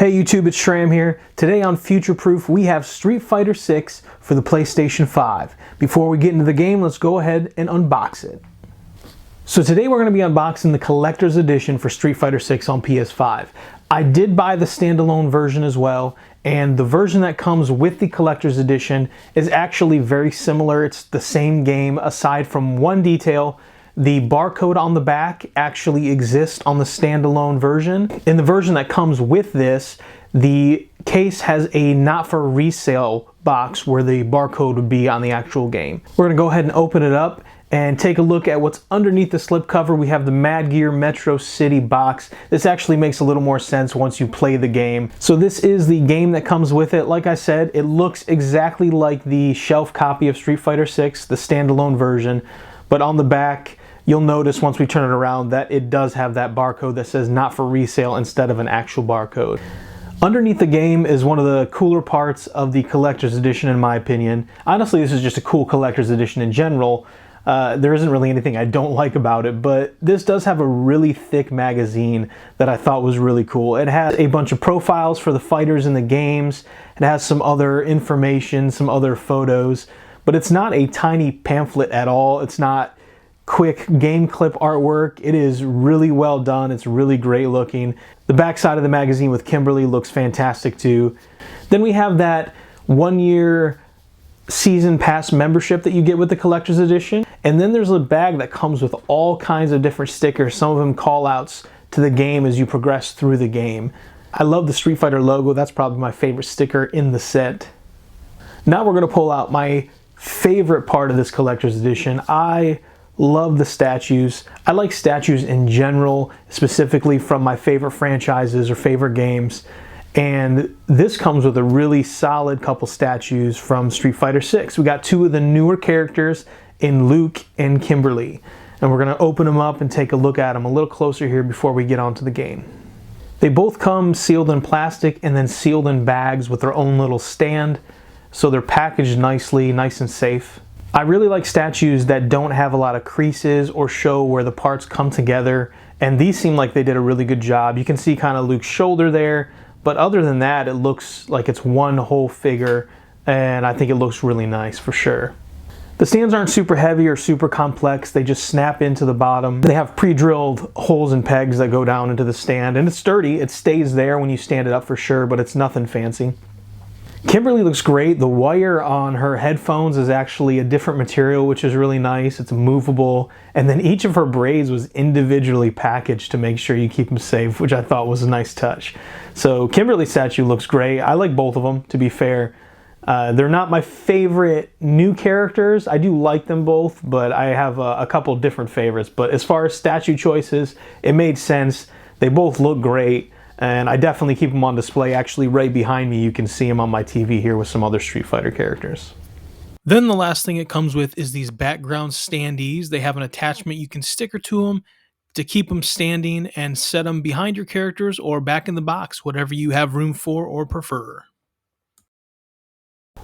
Hey YouTube, it's Shram here. Today on Futureproof, we have Street Fighter 6 for the PlayStation 5. Before we get into the game, let's go ahead and unbox it. So today we're going to be unboxing the Collector's Edition for Street Fighter 6 on PS5. I did buy the standalone version as well, and the version that comes with the Collector's Edition is actually very similar. It's the same game aside from one detail. The barcode on the back actually exists on the standalone version. In the version that comes with this, the case has a not for resale box where the barcode would be on the actual game. We're going to go ahead and open it up and take a look at what's underneath the slipcover. We have the Mad Gear Metro City box. This actually makes a little more sense once you play the game. So this is the game that comes with it. Like I said, it looks exactly like the shelf copy of Street Fighter 6, the standalone version, but on the back, you'll notice once we turn it around that it does have that barcode that says not for resale instead of an actual barcode. Underneath the game is one of the cooler parts of the Collector's Edition in my opinion. Honestly, this is just a cool Collector's Edition in general. There isn't really anything I don't like about it, but this does have a really thick magazine that I thought was really cool. It has a bunch of profiles for the fighters in the games. It has some other information, some other photos, but it's not a tiny pamphlet at all. It's not quick game clip artwork. It is really well done. It's really great looking. The back side of the magazine with Kimberly looks fantastic too. Then we have that 1-year season pass membership that you get with the Collector's Edition. And then there's a bag that comes with all kinds of different stickers, some of them call outs to the game as you progress through the game. I love the Street Fighter logo. That's probably my favorite sticker in the set. Now we're going to pull out my favorite part of this Collector's Edition. I love the statues. I like statues in general, specifically from my favorite franchises or favorite games. And this comes with a really solid couple statues from Street Fighter 6. We got two of the newer characters in Luke and Kimberly. And we're going to open them up and take a look at them a little closer here before we get onto the game. They both come sealed in plastic and then sealed in bags with their own little stand. So they're packaged nicely, nice and safe. I really like statues that don't have a lot of creases or show where the parts come together, and these seem like they did a really good job. You can see kind of Luke's shoulder there, but other than that, it looks like it's one whole figure, and I think it looks really nice for sure. The stands aren't super heavy or super complex. They just snap into the bottom. They have pre-drilled holes and pegs that go down into the stand, and it's sturdy. It stays there when you stand it up for sure, but it's nothing fancy. Kimberly looks great. The wire on her headphones is actually a different material, which is really nice. It's movable. And then each of her braids was individually packaged to make sure you keep them safe, which I thought was a nice touch. So Kimberly's statue looks great. I like both of them, to be fair. They're not my favorite new characters. I do like them both, but I have a couple different favorites. But as far as statue choices, it made sense. They both look great. And I definitely keep them on display. Actually, right behind me, you can see them on my TV here with some other Street Fighter characters. Then the last thing it comes with is these background standees. They have an attachment you can sticker to them to keep them standing and set them behind your characters or back in the box, whatever you have room for or prefer.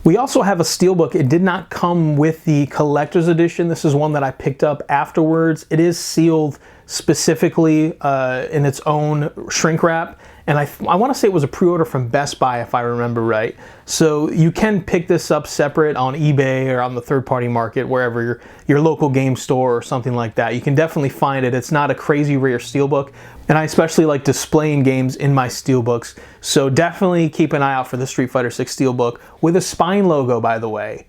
We also have a steelbook. It did not come with the Collector's Edition. This is one that I picked up afterwards. It is sealed specifically in its own shrink wrap, and I want to say it was a pre-order from Best Buy if I remember right. So you can pick this up separate on eBay or on the third-party market, wherever your local game store or something like that. You can definitely find it. It's not a crazy rare steelbook, and I especially like displaying games in my steelbooks. So definitely keep an eye out for the Street Fighter 6 steelbook with a spine logo, by the way.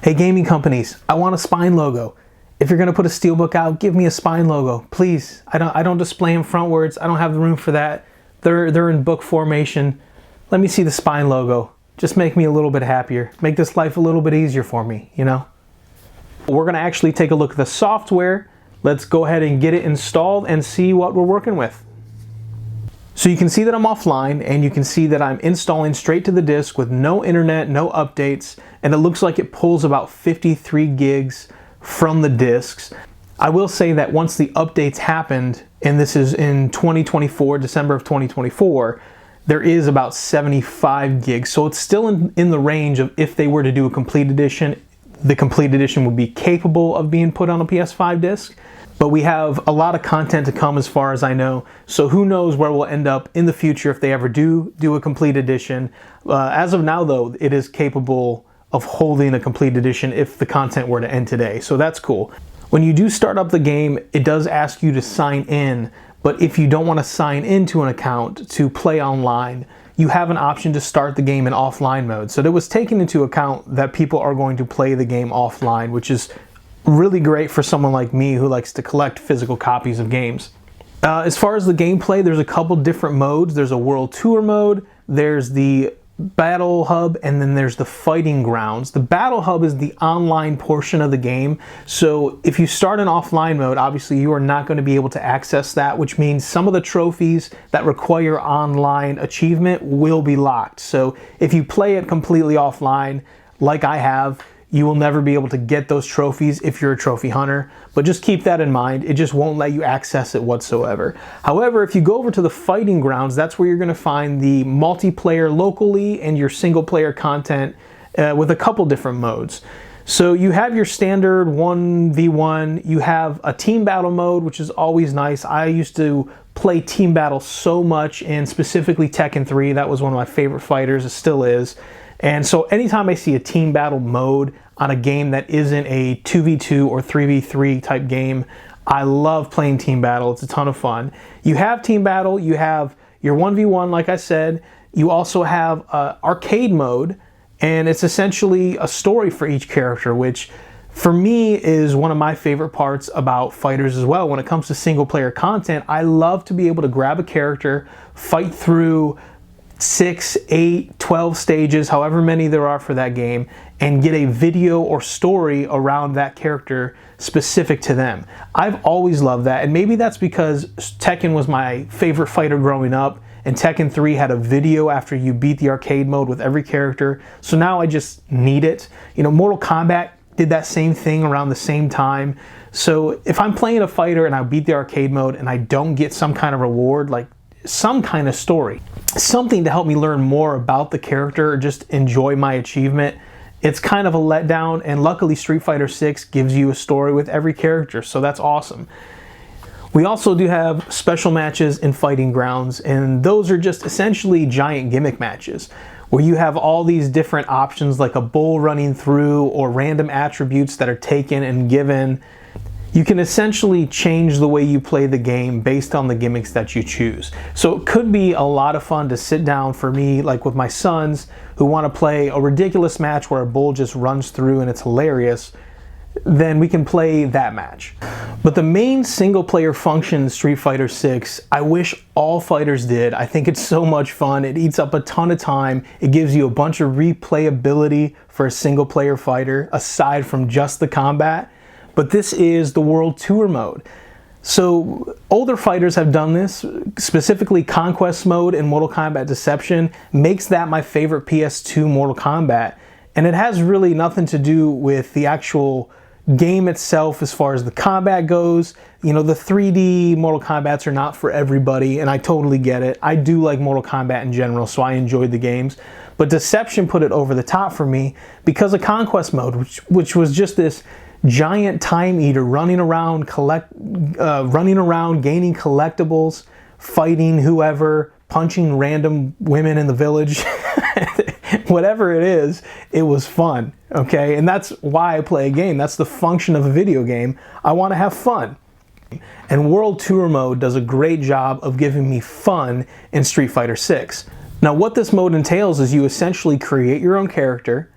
Hey gaming companies, I want a spine logo. If you're going to put a steelbook out, give me a spine logo, please. I don't display them frontwards. I don't have the room for that. They're in book formation. Let me see the spine logo. Just make me a little bit happier. Make this life a little bit easier for me, you know? We're going to actually take a look at the software. Let's go ahead and get it installed and see what we're working with. So you can see that I'm offline, and you can see that I'm installing straight to the disk with no internet, no updates, and it looks like it pulls about 53 gigs from the disks. I will say that once the updates happened, and this is in 2024, December of 2024, there is about 75 gigs. So it's still in the range of if they were to do a complete edition, the complete edition would be capable of being put on a PS5 disc. But we have a lot of content to come as far as I know, so who knows where we'll end up in the future if they ever do a complete edition. As of now though, it is capable of holding a complete edition if the content were to end today, so that's cool. When you do start up the game, it does ask you to sign in, but if you don't want to sign into an account to play online, you have an option to start the game in offline mode. So it was taken into account that people are going to play the game offline, which is really great for someone like me who likes to collect physical copies of games. As far as the gameplay, there's a couple different modes. There's a World Tour mode, there's the Battle Hub, and then there's the Fighting Grounds. The Battle Hub is the online portion of the game, so if you start in offline mode, obviously you are not going to be able to access that, which means some of the trophies that require online achievement will be locked. So if you play it completely offline, like I have, you will never be able to get those trophies if you're a trophy hunter, but just keep that in mind. It just won't let you access it whatsoever. However, if you go over to the Fighting Grounds, that's where you're going to find the multiplayer locally and your single player content with a couple different modes. So you have your standard 1v1, you have a team battle mode, which is always nice. I used to play team battle so much, and specifically Tekken 3, that was one of my favorite fighters, it still is. And so anytime I see a team battle mode on a game that isn't a 2v2 or 3v3 type game, I love playing team battle. It's a ton of fun. You have team battle, you have your 1v1 like I said, you also have arcade mode, and it's essentially a story for each character, which for me is one of my favorite parts about fighters as well. When it comes to single player content, I love to be able to grab a character, fight through 6, 8, 12 stages, however many there are for that game, and get a video or story around that character specific to them. I've always loved that, and maybe that's because Tekken was my favorite fighter growing up, and Tekken 3 had a video after you beat the arcade mode with every character, so now I just need it. You know, Mortal Kombat did that same thing around the same time, so if I'm playing a fighter and I beat the arcade mode and I don't get some kind of reward, like some kind of story, something to help me learn more about the character or just enjoy my achievement, it's kind of a letdown. And luckily Street Fighter 6 gives you a story with every character, so that's awesome. We also do have special matches in Fighting Grounds, and those are just essentially giant gimmick matches where you have all these different options like a bull running through or random attributes that are taken and given. You can essentially change the way you play the game based on the gimmicks that you choose. So it could be a lot of fun to sit down for me, like with my sons who want to play a ridiculous match where a bull just runs through and it's hilarious. Then we can play that match. But the main single player function in Street Fighter 6, I wish all fighters did. I think it's so much fun. It eats up a ton of time. It gives you a bunch of replayability for a single player fighter aside from just the combat. But this is the World Tour mode. So older fighters have done this, specifically Conquest mode in Mortal Kombat Deception makes that my favorite PS2 Mortal Kombat. And it has really nothing to do with the actual game itself as far as the combat goes. You know, the 3D Mortal Kombats are not for everybody, and I totally get it. I do like Mortal Kombat in general, so I enjoyed the games. But Deception put it over the top for me because of Conquest mode, which was just this giant time eater running around, gaining collectibles, fighting whoever, punching random women in the village. Whatever it is, it was fun, okay? And that's why I play a game. That's the function of a video game. I want to have fun. And World Tour mode does a great job of giving me fun in Street Fighter 6. Now what this mode entails is you essentially create your own character,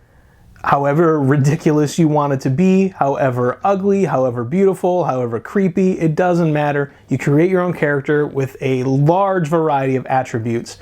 however ridiculous you want it to be, however ugly, however beautiful, however creepy, it doesn't matter. You create your own character with a large variety of attributes.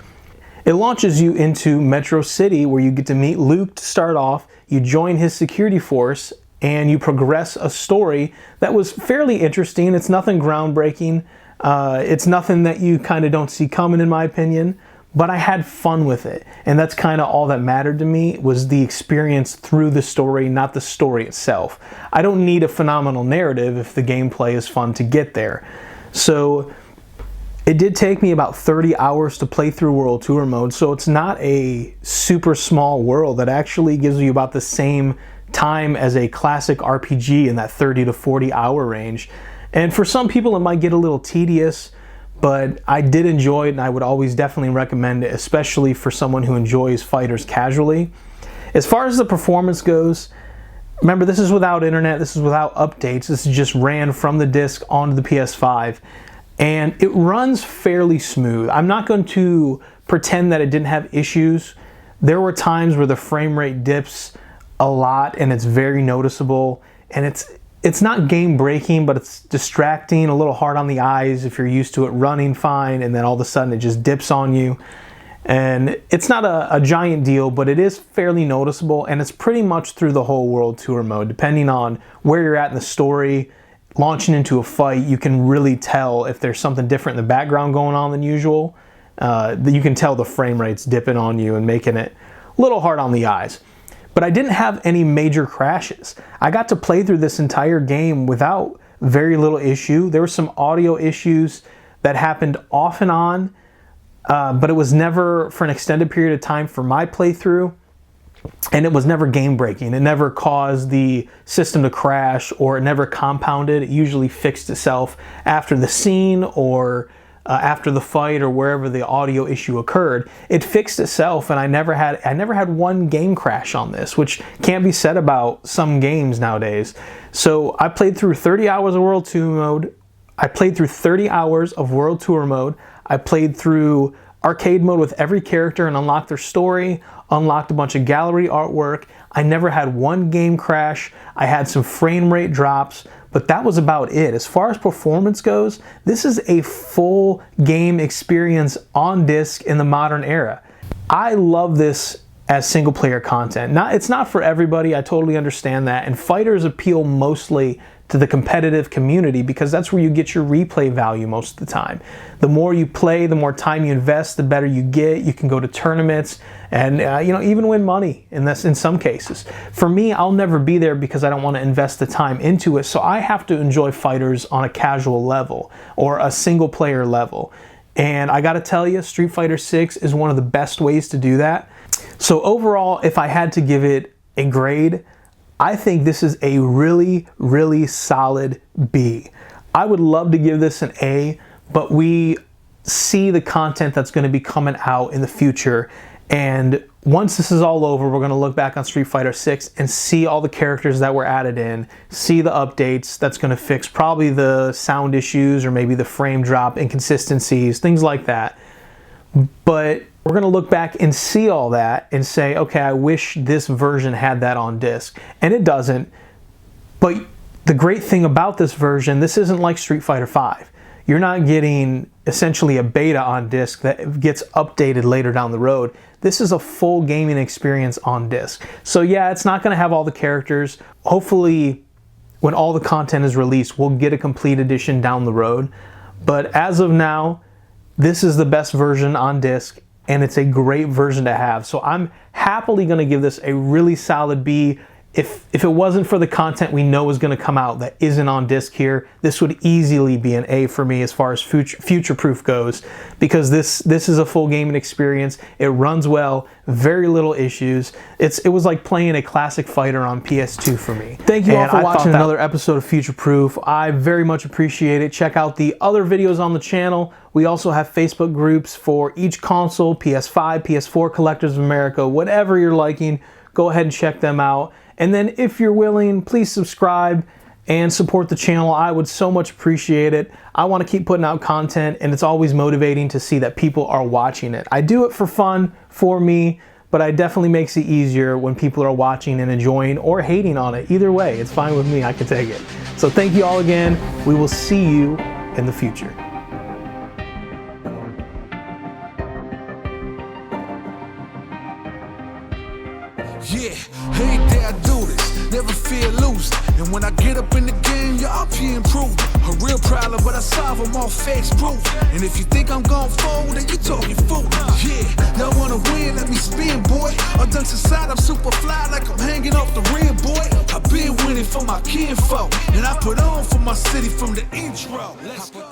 It launches you into Metro City where you get to meet Luke to start off, you join his security force, and you progress a story that was fairly interesting. It's nothing groundbreaking. It's nothing that you kind of don't see coming in my opinion. But I had fun with it, and that's kind of all that mattered to me, was the experience through the story, not the story itself. I don't need a phenomenal narrative if the gameplay is fun to get there. So it did take me about 30 hours to play through World Tour mode, so it's not a super small world. That actually gives you about the same time as a classic RPG in that 30 to 40 hour range. And for some people it might get a little tedious, but I did enjoy it, and I would always definitely recommend it, especially for someone who enjoys fighters casually. As far as the performance goes, remember, this is without internet, this is without updates, this is just ran from the disc onto the PS5, and it runs fairly smooth. I'm not going to pretend that it didn't have issues. There were times where the frame rate dips a lot, and it's very noticeable, and it's not game breaking, but it's distracting, a little hard on the eyes if you're used to it running fine, and then all of a sudden it just dips on you. And it's not a giant deal, but it is fairly noticeable, and it's pretty much through the whole World Tour mode. Depending on where you're at in the story, launching into a fight, you can really tell if there's something different in the background going on than usual. You can tell the frame rate's dipping on you and making it a little hard on the eyes. But I didn't have any major crashes. I got to play through this entire game without very little issue. There were some audio issues that happened off and on, but it was never for an extended period of time for my playthrough, and it was never game breaking. It never caused the system to crash, or it never compounded. It usually fixed itself after the scene or after the fight, or wherever the audio issue occurred. It fixed itself, and I never had one game crash on this, which can't be said about some games nowadays. So I played through 30 hours of World Tour mode. I played through 30 hours of World Tour mode. I played through arcade mode with every character and unlocked their story, unlocked a bunch of gallery artwork. I never had one game crash. I had some frame rate drops, but that was about it. As far as performance goes, this is a full game experience on disc in the modern era. I love this as single player content. It's not for everybody, I totally understand that, and fighters appeal mostly to the competitive community because that's where you get your replay value most of the time. The more you play, the more time you invest, the better you get. You can go to tournaments and even win money in some cases. For me, I'll never be there because I don't want to invest the time into it, so I have to enjoy fighters on a casual level or a single player level. And I gotta tell you, Street Fighter 6 is one of the best ways to do that. So overall, if I had to give it a grade, I think this is a really, really solid B. I would love to give this an A, but we see the content that's going to be coming out in the future. And once this is all over, we're going to look back on Street Fighter 6 and see all the characters that were added in, see the updates that's going to fix probably the sound issues or maybe the frame drop inconsistencies, things like that. But we're going to look back and see all that and say, okay, I wish this version had that on disc. And it doesn't. But the great thing about this version, this isn't like Street Fighter 5. You're not getting essentially a beta on disc that gets updated later down the road. This is a full gaming experience on disc. So yeah, it's not going to have all the characters. Hopefully, when all the content is released, we'll get a complete edition down the road. But as of now, this is the best version on disc, and it's a great version to have. So I'm happily going to give this a really solid B. If it wasn't for the content we know is going to come out that isn't on disc here, this would easily be an A for me as far as Futureproof goes, because this is a full gaming experience. It runs well, very little issues. It was like playing a classic fighter on PS2 for me. Thank you all for watching another episode of Futureproof. I very much appreciate it. Check out the other videos on the channel. We also have Facebook groups for each console, PS5, PS4, Collectors of America, whatever you're liking. Go ahead and check them out. And then if you're willing, please subscribe and support the channel. I would so much appreciate it. I want to keep putting out content, and it's always motivating to see that people are watching it. I do it for fun, for me, but it definitely makes it easier when people are watching and enjoying or hating on it. Either way, it's fine with me. I can take it. So thank you all again. We will see you in the future. Yeah, hey, there I do this, never fear losing. And when I get up in the game, y'all be improving. A real problem, but I solve them all facts proof. And if you think I'm gon' fold, then you talking fool. Yeah, y'all wanna win, let me spin, boy. All dunks aside, I'm super fly like I'm hanging off the rim, boy. I've been winning for my kinfolk, and I put on for my city from the intro. Let's go.